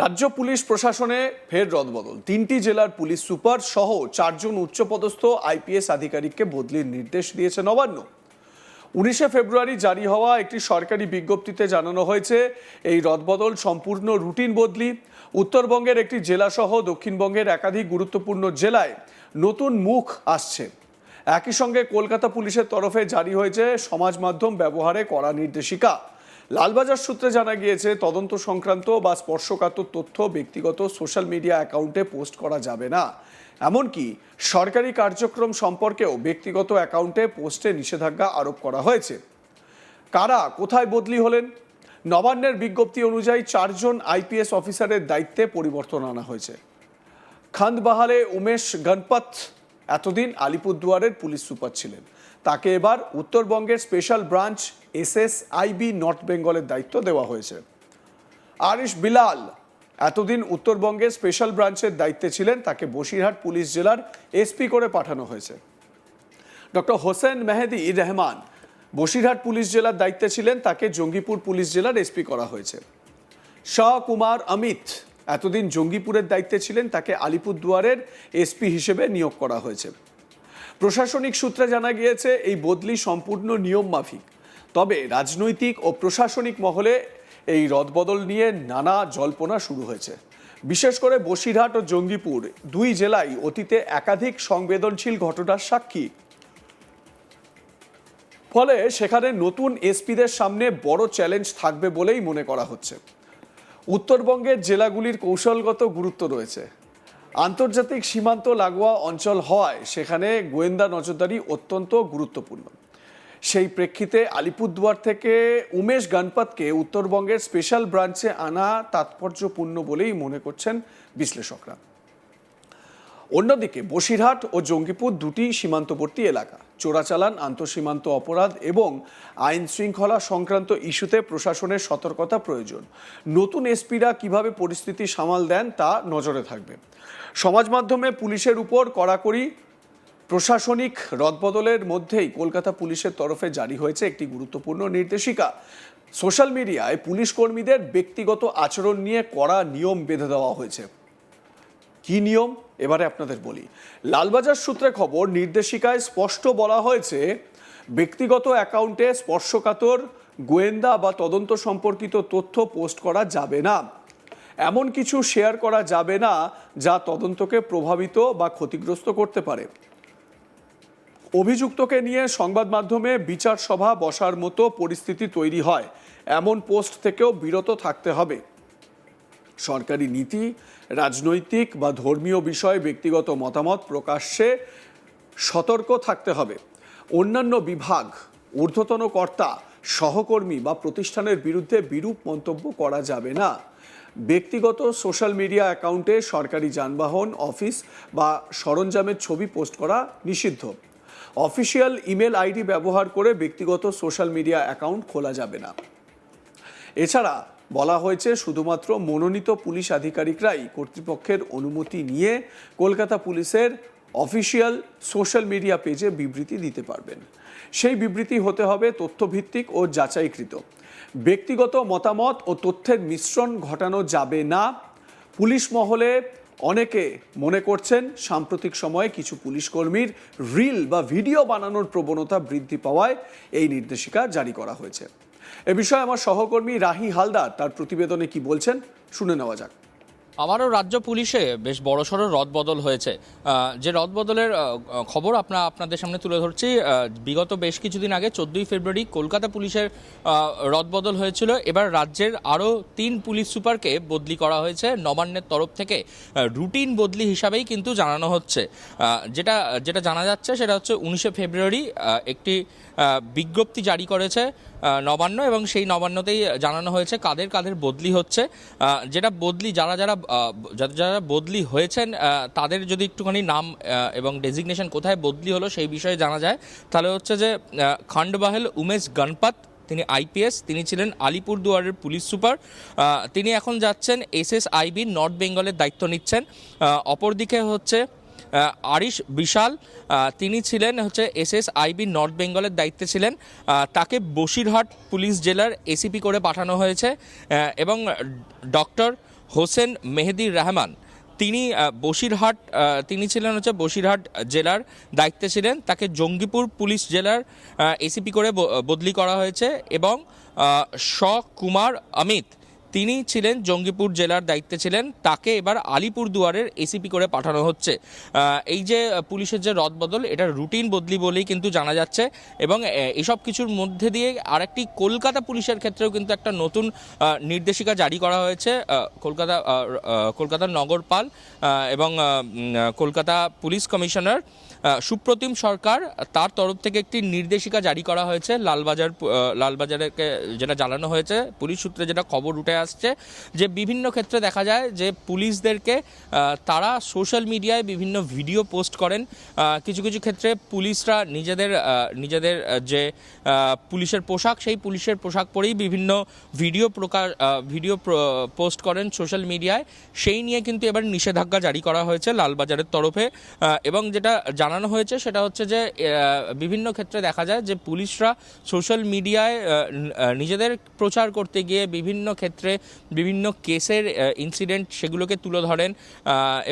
রাজ্য পুলিশ প্রশাসনে ফের রদবদল। 3টি জেলার পুলিশ সুপার সহ 4 জন উচ্চপদস্থ আইপিএস আধিকারিককে বদলির নির্দেশ দিয়েছে নবান্ন। 19শে ফেব্রুয়ারি জারি হওয়া একটি সরকারি বিজ্ঞপ্তিতে জানানো হয়েছে এই রদবদল সম্পূর্ণ রুটিন বদলি। উত্তরবঙ্গের একটি জেলা সহ দক্ষিণবঙ্গের একাধিক গুরুত্বপূর্ণ জেলায় নতুন মুখ আসছে। একই সঙ্গে কলকাতা পুলিশের তরফে জারি হয়েছে সমাজ মাধ্যম ব্যবহারে কড়া নির্দেশিকা। লালবাজার সূত্রে জানা গিয়েছে, তদন্ত সংক্রান্ত বা স্পর্শকাতর তথ্য ব্যক্তিগত সোশ্যাল মিডিয়া অ্যাকাউন্টে পোস্ট করা যাবে না। এমনকি সরকারি কার্যক্রম সম্পর্কেও ব্যক্তিগত অ্যাকাউন্টে পোস্টে নিষেধাজ্ঞা আরোপ করা হয়েছে। কারা কোথায় বদলি হলেন? নবান্নের বিজ্ঞপ্তি অনুযায়ী 4 জন আইপিএস অফিসারের দায়িত্বে পরিবর্তন আনা হয়েছে। খান্দবাহালে উমেশ গণপত এতদিন আলিপুরদুয়ারের পুলিশ সুপার ছিলেন, তাকে এবার উত্তরবঙ্গের স্পেশাল ব্রাঞ্চ এসএসআইবি নর্থ বেঙ্গলের দায়িত্ব দেওয়া হয়েছে। আরিশ বিলাল এতদিন উত্তরবঙ্গের স্পেশাল ব্রাঞ্চের দায়িত্বে ছিলেন, তাকে বসিরহাট পুলিশ জেলার এসপি করে পাঠানো হয়েছে। ডক্টর হোসেন মেহেদি রহমান বসিরহাট পুলিশ জেলার দায়িত্বে ছিলেন, তাকে জঙ্গিপুর পুলিশ জেলার এসপি করা হয়েছে। শাহ কুমার অমিত এতদিন জঙ্গিপুরের দায়িত্বে ছিলেন, তাকে আলিপুরদুয়ারের এসপি হিসেবে নিয়োগ করা হয়েছে। প্রশাসনিক সূত্রে জানা গিয়েছে এই বদলি সম্পূর্ণ নিয়ম মাফিক। তবে রাজনৈতিক ও প্রশাসনিক মহলে এই রদবদল নিয়ে নানা জল্পনা শুরু হয়েছে। বিশেষ করে বসিরহাট ও জঙ্গিপুর দুই জেলাই অতীতে একাধিক সংবেদনশীল ঘটনার সাক্ষী। ফলে সেখানে নতুন এসপিদের সামনে বড় চ্যালেঞ্জ থাকবে বলেই মনে করা হচ্ছে। উত্তরবঙ্গের জেলাগুলির কৌশলগত গুরুত্ব রয়েছে। আন্তর্জাতিক সীমান্ত লাগোয়া অঞ্চল হওয়ায় সেখানে গোয়েন্দা নজরদারি অত্যন্ত গুরুত্বপূর্ণ। সেই প্রেক্ষিতে আলিপুরদুয়ার থেকে উমেশ গণপতকে উত্তরবঙ্গের স্পেশাল ব্রাঞ্চে আনা তাৎপর্যপূর্ণ বলেই মনে করছেন বিশ্লেষকরা। অন্যদিকে বসিরহাট ও জঙ্গিপুর দুটি সীমান্তবর্তী এলাকা। চোরাচালান, আন্তঃসীমান্ত অপরাধ এবং আইন শৃঙ্খলা সংক্রান্ত ইস্যুতে প্রশাসনের সতর্কতা প্রয়োজন। নতুন এসপিরা কিভাবে পরিস্থিতি সামাল দেন তা নজরে থাকবে। সমাজ মাধ্যমে পুলিশের উপর কড়াকড়ি। প্রশাসনিক রদবদলের মধ্যেই কলকাতা পুলিশের তরফে জারি হয়েছে একটি গুরুত্বপূর্ণ নির্দেশিকা। সোশ্যাল মিডিয়ায় পুলিশ কর্মীদের ব্যক্তিগত আচরণ নিয়ে কড়া নিয়ম বেঁধে দেওয়া হয়েছে। কি নিয়ম এবারে আপনাদের বলি। লালবাজার সূত্রে খবর, নির্দেশিকায় স্পষ্ট বলা হয়েছে ব্যক্তিগত অ্যাকাউন্টে স্পর্শকাতর, গোয়েন্দা বা তদন্ত সম্পর্কিত তথ্য পোস্ট করা যাবে না। এমন কিছু শেয়ার করা যাবে না যা তদন্তকে প্রভাবিত বা ক্ষতিগ্রস্ত করতে পারে। অভিযুক্তকে নিয়ে সংবাদ মাধ্যমে বিচার সভা বসার মতো পরিস্থিতি তৈরি হয়, এমন পোস্ট থেকেও বিরত থাকতে হবে। সরকারি নীতি, রাজনৈতিক বা ধর্মীয় বিষয়ে ব্যক্তিগত মতামত প্রকাশ্যে সতর্ক থাকতে হবে। অন্যান্য বিভাগ, ঊর্ধ্বতন কর্তা, সহকর্মী বা প্রতিষ্ঠানের বিরুদ্ধে বিরূপ মন্তব্য করা যাবে না। ব্যক্তিগত সোশ্যাল মিডিয়া অ্যাকাউন্টে সরকারি যানবাহন, অফিস বা সরঞ্জামের ছবি পোস্ট করা নিষিদ্ধ। অফিসিয়াল ইমেল আইডি ব্যবহার করে ব্যক্তিগত সোশ্যাল মিডিয়া অ্যাকাউন্ট খোলা যাবে না। এছাড়া বলা হয়েছে শুধুমাত্র মনোনীত পুলিশ আধিকারিকরাই কর্তৃপক্ষের অনুমতি নিয়ে কলকাতা পুলিশের অফিসিয়াল সোশ্যাল মিডিয়া পেজে বিবৃতি দিতে পারবেন। সেই বিবৃতি হতে হবে তথ্যভিত্তিক ও যাচাইকৃত। ব্যক্তিগত মতামত ও তথ্যের মিশ্রণ ঘটানো যাবে না। পুলিশ মহলে অনেকে মনে করছেন সাম্প্রতিক সময়ে কিছু পুলিশ কর্মীর রিল বা ভিডিও বানানোর প্রবণতা বৃদ্ধি পাওয়ায় এই নির্দেশিকা জারি করা হয়েছে। এ বিষয়ে আমার সহকর্মী রাহি হালদার তার প্রতিবেদনে কি বলছেন শুনে নেওয়া যাক। আমারও রাজ্য পুলিশে বেশ বড়সড় রদবদল হয়েছে। যে রদবদলের খবর আপনাদের সামনে তুলে ধরছি। বিগত বেশ কিছুদিন আগে 14ই ফেব্রুয়ারি কলকাতা পুলিশের রদবদল হয়েছিল। এবার রাজ্যের আরও 3 পুলিশ সুপারকে বদলি করা হয়েছে নবান্নের তরফ থেকে। রুটিন বদলি হিসাবেই কিন্তু জানানো হচ্ছে। যেটা জানা যাচ্ছে সেটা হচ্ছে 19শে ফেব্রুয়ারি একটি বিজ্ঞপ্তি জারি করেছে নবান্ন, এবং সেই নবান্নতেই জানানো হয়েছে কাদের কাদের বদলি হচ্ছে। যেটা বদলি যারা বদলি হয়েছেন তাদের যদি একটুখানি নাম এবং ডেজিগনেশন কোথায় বদলি হলো সেই বিষয়ে জানা যায়, তাহলে হচ্ছে যে খান্ডবাহাল উমেশ গণপত, তিনি আইপিএস, তিনি ছিলেন আলিপুরদুয়ারের পুলিশ সুপার। তিনি এখন যাচ্ছেন এসএসআইবি নর্থ বেঙ্গলের দায়িত্ব নিচ্ছেন। অপরদিকে হচ্ছে আরিশ বিশাল, তিনি ছিলেন এসএসআইবি নর্থ বেঙ্গলের দায়িত্বে ছিলেন, তাকে বসিরহাট পুলিশ জেলার এসিপি করে পাঠানো হয়েছে। এবং ডক্টর হোসেন মেহেদি রহমান, তিনি তিনি ছিলেন বসিরহাট জেলার দায়িত্বে ছিলেন। তাকে জঙ্গিপুর পুলিশ জেলার এসিপি করে বদলি করা হয়েছে। এবং শ কুমার অমিত, তিনি ছিলেন জঙ্গিপুর জেলার দায়িত্বে ছিলেন, তাকে এবার আলিপুরদুয়ারের এসিপি করে পাঠানো হচ্ছে। এই যে পুলিশের যে রদবদল, এটা রুটিন বদলি বলেই কিন্তু জানা যাচ্ছে। এবং এসব কিছুর মধ্যে দিয়ে আরেকটি কলকাতা পুলিশের ক্ষেত্রেও কিন্তু একটা নতুন নির্দেশিকা জারি করা হয়েছে। কলকাতার নগরপাল এবং কলকাতা পুলিশ কমিশনার সুপ্রতিম সরকার, তার তরফ থেকে একটি নির্দেশিকা জারি করা হয়েছে লালবাজারকে, যেটা জানানো হয়েছে পুলিশ সূত্রে, যেটা খবর উঠে আসছে যে বিভিন্ন ক্ষেত্রে দেখা যায় যে পুলিশদেরকে তারা সোশ্যাল মিডিয়ায় বিভিন্ন ভিডিও পোস্ট করেন। কিছু কিছু ক্ষেত্রে পুলিশরা নিজেদের যে পুলিশের পোশাক, সেই পুলিশের পোশাক পরেই বিভিন্ন ভিডিও পোস্ট করেন সোশ্যাল মিডিয়ায়। সেই নিয়ে কিন্তু এবার নিষেধাজ্ঞা জারি করা হয়েছে লালবাজারের তরফে। এবং যেটা জানানো হয়েছে সেটা হচ্ছে যে বিভিন্ন ক্ষেত্রে দেখা যায় যে পুলিশরা সোশ্যাল মিডিয়ায় নিজেদের প্রচার করতে গিয়ে বিভিন্ন ক্ষেত্রে বিভিন্ন কেসের ইনসিডেন্ট সেগুলোকে তুলে ধরেন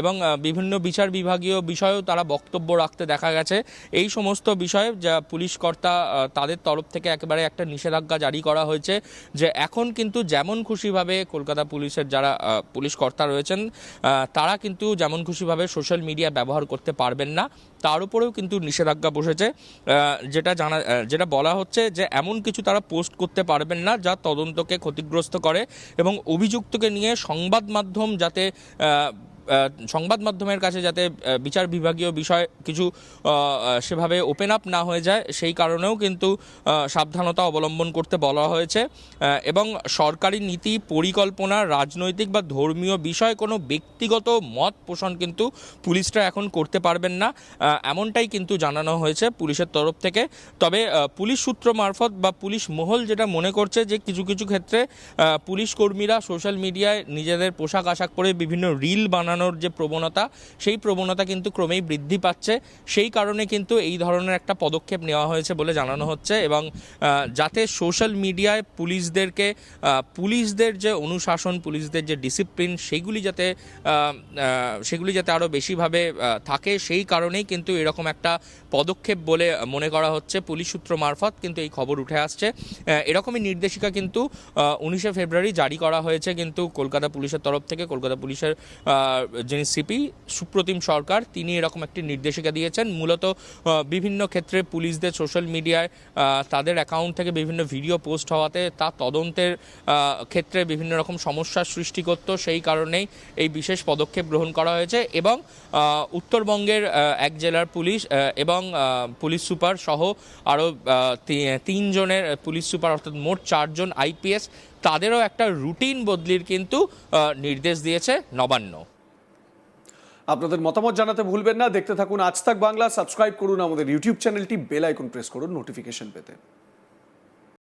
এবং বিভিন্ন বিচার বিভাগীয় বিষয়েও তারা বক্তব্য রাখতে দেখা গেছে। এই সমস্ত বিষয়ে যা পুলিশ কর্তা তাদের তরফ থেকে একেবারে একটা নিষেধাজ্ঞা জারি করা হয়েছে যে এখন কিন্তু যেমন খুশিভাবে কলকাতা পুলিশের যারা পুলিশ কর্তা রয়েছেন তারা কিন্তু যেমন খুশিভাবে সোশ্যাল মিডিয়া ব্যবহার করতে পারবেন না। তার উপরেও কিন্তু নিষেধাজ্ঞা বসেছে। যেটা বলা হচ্ছে যে এমন কিছু তারা পোস্ট করতে পারবেন না যা তদন্তকে ক্ষতিগ্রস্ত করে, এবং অভিযুক্তকে নিয়ে সংবাদ মাধ্যমের কাছে যাতে বিচার বিভাগীয় বিষয় কিছু সেভাবে ওপেন আপ না হয়ে যায়, সেই কারণেও কিন্তু সাবধানতা অবলম্বন করতে বলা হয়েছে। এবং সরকারি নীতি, পরিকল্পনা, রাজনৈতিক বা ধর্মীয় বিষয়ে কোনো ব্যক্তিগত মত পোষণ কিন্তু পুলিশরা এখন করতে পারবেন না, এমনটাই কিন্তু জানানো হয়েছে পুলিশের তরফ থেকে। তবে পুলিশ সূত্র মারফত বা পুলিশ মহল যেটা মনে করছে যে কিছু কিছু ক্ষেত্রে পুলিশ কর্মীরা সোশ্যাল মিডিয়ায় নিজেদের পোশাক আশাক পরে বিভিন্ন রিল বানানোর যে প্রবণতা, সেই প্রবণতা কিন্তু ক্রমেই বৃদ্ধি পাচ্ছে। সেই কারণে কিন্তু এই ধরনের একটা পদক্ষেপ নেওয়া হয়েছে বলে জানানো হচ্ছে। এবং যাতে সোশ্যাল মিডিয়ায় পুলিশদের যে অনুশাসন, পুলিশদের যে ডিসিপ্লিন, সেগুলি যাতে আরও বেশিভাবে থাকে, সেই কারণেই কিন্তু এরকম একটা পদক্ষেপ বলে মনে করা হচ্ছে পুলিশ সূত্র মারফত কিন্তু এই খবর উঠে আসছে। এরকমই নির্দেশিকা কিন্তু 19শে ফেব্রুয়ারি জারি করা হয়েছে কিন্তু কলকাতা পুলিশের তরফ থেকে। কলকাতা পুলিশের যিনি সিপি সুপ্রতিম সরকার, তিনি এরকম একটি নির্দেশিকা দিয়েছেন। মূলত বিভিন্ন ক্ষেত্রে পুলিশদের সোশ্যাল মিডিয়ায় তাদের অ্যাকাউন্ট থেকে বিভিন্ন ভিডিও পোস্ট হওয়াতে তা তদন্তের ক্ষেত্রে বিভিন্ন রকম সমস্যার সৃষ্টি করত, সেই কারণেই এই বিশেষ পদক্ষেপ গ্রহণ করা হয়েছে। এবং উত্তরবঙ্গের এক জেলার পুলিশ এবং পুলিশ সুপার সহ আরও 3 জনের পুলিশ সুপার, অর্থাৎ মোট 4 জন আইপিএস, তাদেরও একটা রুটিন বদলির কিন্তু নির্দেশ দিয়েছে নবান্ন। আপনাদের মতামত জানাতে ভুলবেন না। দেখতে থাকুন আজ তাক বাংলা। সাবস্ক্রাইব করুন আমাদের ইউটিউব চ্যানেলটি, বেল আইকন প্রেস করুন নোটিফিকেশন পেতে।